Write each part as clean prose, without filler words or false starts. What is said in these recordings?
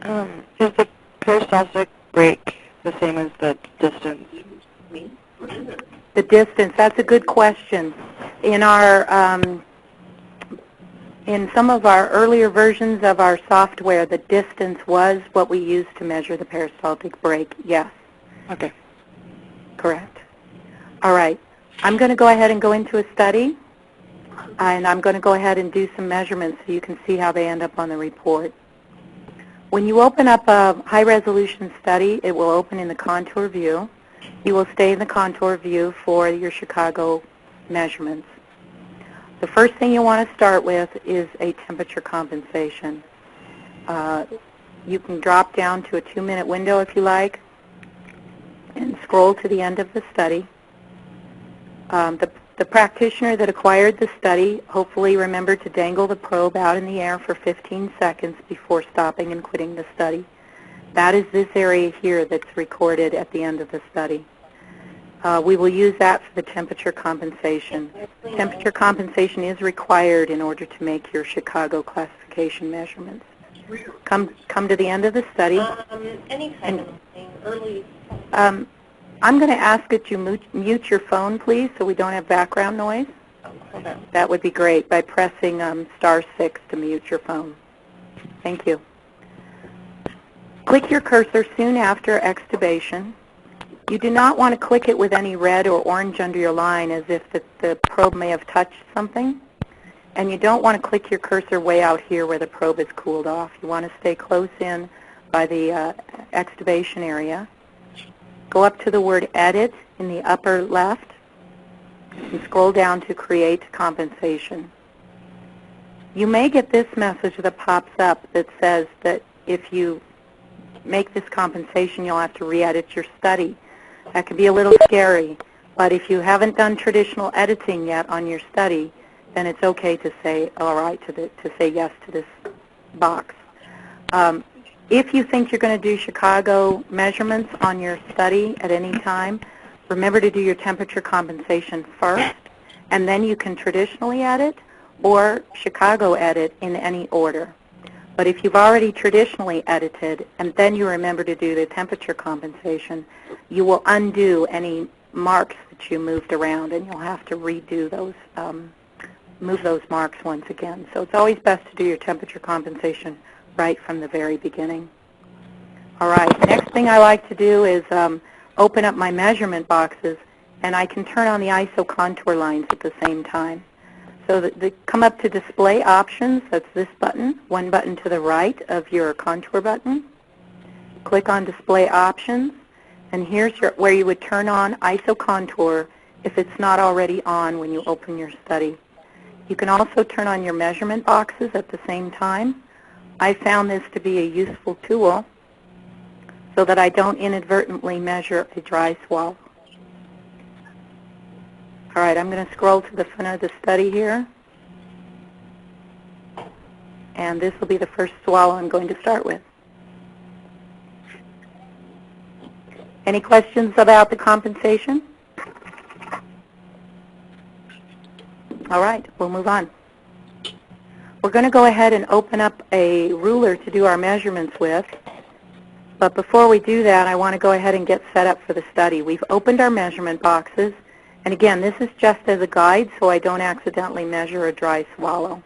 Is the peristaltic break the same as the distance? The distance, that's a good question. In some of our earlier versions of our software, the distance was what we used to measure the peristaltic break, yes. Okay. Correct. All right. I'm going to go ahead and go into a study, and I'm going to go ahead and do some measurements so you can see how they end up on the report. When you open up a high-resolution study, it will open in the contour view. You will stay in the contour view for your Chicago measurements. The first thing you want to start with is a temperature compensation. You can drop down to a 2-minute window if you like and scroll to the end of the study. The practitioner that acquired the study hopefully remembered to dangle the probe out in the air for 15 seconds before stopping and quitting the study. That is this area here that's recorded at the end of the study. We will use that for the temperature compensation. Temperature compensation is required in order to make your Chicago classification measurements. Come to the end of the study. Any kind of thing, early. I'm going to ask that you mute your phone, please, so we don't have background noise. That would be great by pressing *6 to mute your phone. Thank you. Click your cursor soon after extubation. You do not want to click it with any red or orange under your line as if the probe may have touched something. And you don't want to click your cursor way out here where the probe is cooled off. You want to stay close in by the extubation area. Go up to the word Edit in the upper left and scroll down to Create Compensation. You may get this message that pops up that says that if you make this compensation, you'll have to re-edit your study. That can be a little scary, but if you haven't done traditional editing yet on your study, then it's okay to say all right to say yes to this box. If you think you're going to do Chicago measurements on your study at any time, remember to do your temperature compensation first, and then you can traditionally edit or Chicago edit in any order. But if you've already traditionally edited and then you remember to do the temperature compensation, you will undo any marks that you moved around, and you'll have to redo those, move those marks once again. So it's always best to do your temperature compensation right from the very beginning. All right, the next thing I like to do is open up my measurement boxes, and I can turn on the ISO contour lines at the same time. So they come up to Display Options, that's this button, one button to the right of your contour button. Click on Display Options, and here's where you would turn on ISO contour if it's not already on when you open your study. You can also turn on your measurement boxes at the same time. I found this to be a useful tool so that I don't inadvertently measure a dry swallow. All right, I'm going to scroll to the front of the study here. And this will be the first swallow I'm going to start with. Any questions about the compensation? All right, we'll move on. We're going to go ahead and open up a ruler to do our measurements with. But before we do that, I want to go ahead and get set up for the study. We've opened our measurement boxes. And again, this is just as a guide so I don't accidentally measure a dry swallow.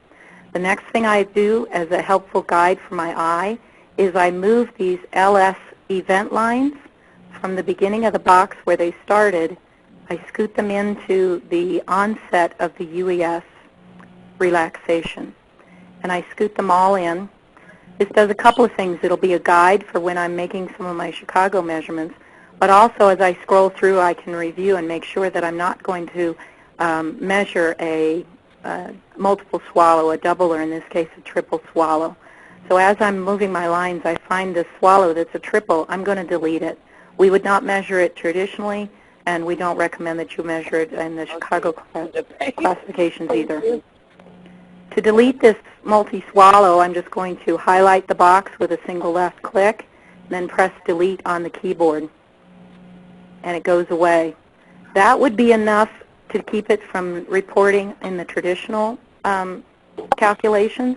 The next thing I do as a helpful guide for my eye is I move these LS event lines from the beginning of the box where they started. I scoot them into the onset of the UES relaxation. And I scoot them all in. This does a couple of things. It'll be a guide for when I'm making some of my Chicago measurements. But also, as I scroll through, I can review and make sure that I'm not going to measure a multiple swallow, a double, or in this case, a triple swallow. So as I'm moving my lines, I find this swallow that's a triple. I'm going to delete it. We would not measure it traditionally, and we don't recommend that you measure it in the Chicago classifications either. To delete this multi-swallow, I'm just going to highlight the box with a single left click, and then press delete on the keyboard. And it goes away. That would be enough to keep it from reporting in the traditional calculations,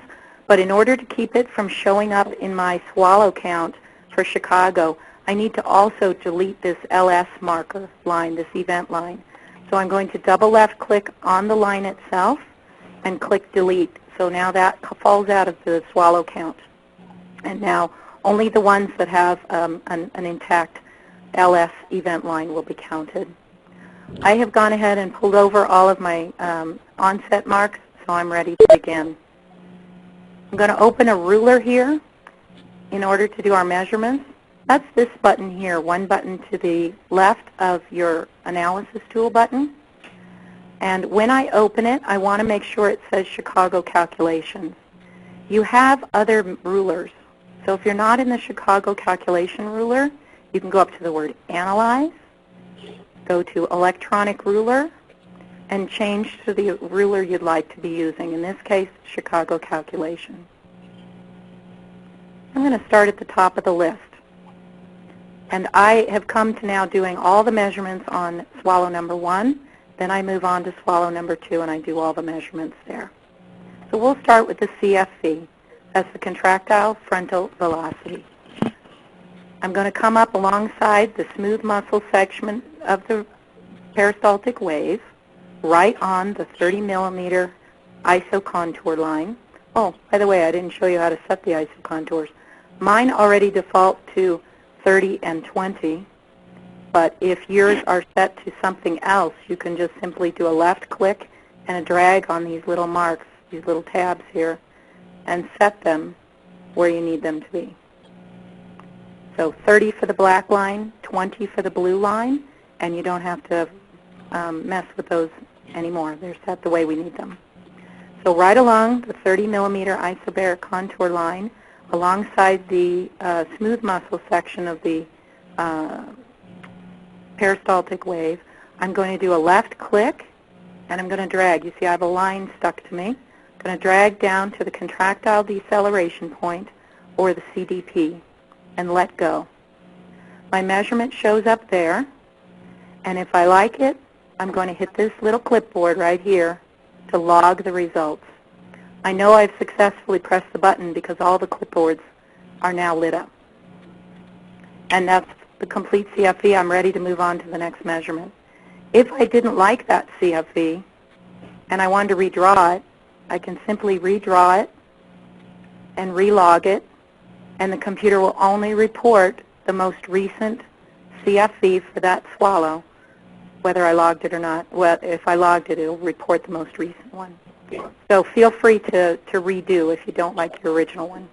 But in order to keep it from showing up in my swallow count for Chicago, I need to also delete this LS marker line, this event line. So I'm going to double left click on the line itself and click delete. So now that falls out of the swallow count. And now only the ones that have an intact LS event line will be counted. I have gone ahead and pulled over all of my onset marks, so I'm ready to begin. I'm going to open a ruler here in order to do our measurements. That's this button here, one button to the left of your analysis tool button. And when I open it, I want to make sure it says Chicago calculations. You have other rulers. So if you're not in the Chicago calculation ruler, you can go up to the word Analyze, go to Electronic Ruler, and change to the ruler you'd like to be using, in this case, Chicago calculation. I'm going to start at the top of the list. And I have come to now doing all the measurements on swallow number 1. Then I move on to swallow number 2, and I do all the measurements there. So we'll start with the CFV. That's the contractile frontal velocity. I'm going to come up alongside the smooth muscle section of the peristaltic wave, right on the 30 millimeter isocontour line. Oh, by the way, I didn't show you how to set the isocontours. Mine already default to 30 and 20, but if yours are set to something else, you can just simply do a left click and a drag on these little marks, these little tabs here, and set them where you need them to be. So 30 for the black line, 20 for the blue line, and you don't have to mess with those anymore. They're set the way we need them. So right along the 30 millimeter isobaric contour line, alongside the smooth muscle section of the peristaltic wave, I'm going to do a left click, and I'm going to drag. You see I have a line stuck to me. I'm going to drag down to the contractile deceleration point, or the CDP, and let go. My measurement shows up there, and if I like it, I'm going to hit this little clipboard right here to log the results. I know I've successfully pressed the button because all the clipboards are now lit up. And that's the complete CFV. I'm ready to move on to the next measurement. If I didn't like that CFV and I wanted to redraw it, I can simply redraw it and relog it, and the computer will only report the most recent CFV for that swallow, whether I logged it or not. Well, if I logged it, it'll report the most recent one. So feel free to redo if you don't like your original one.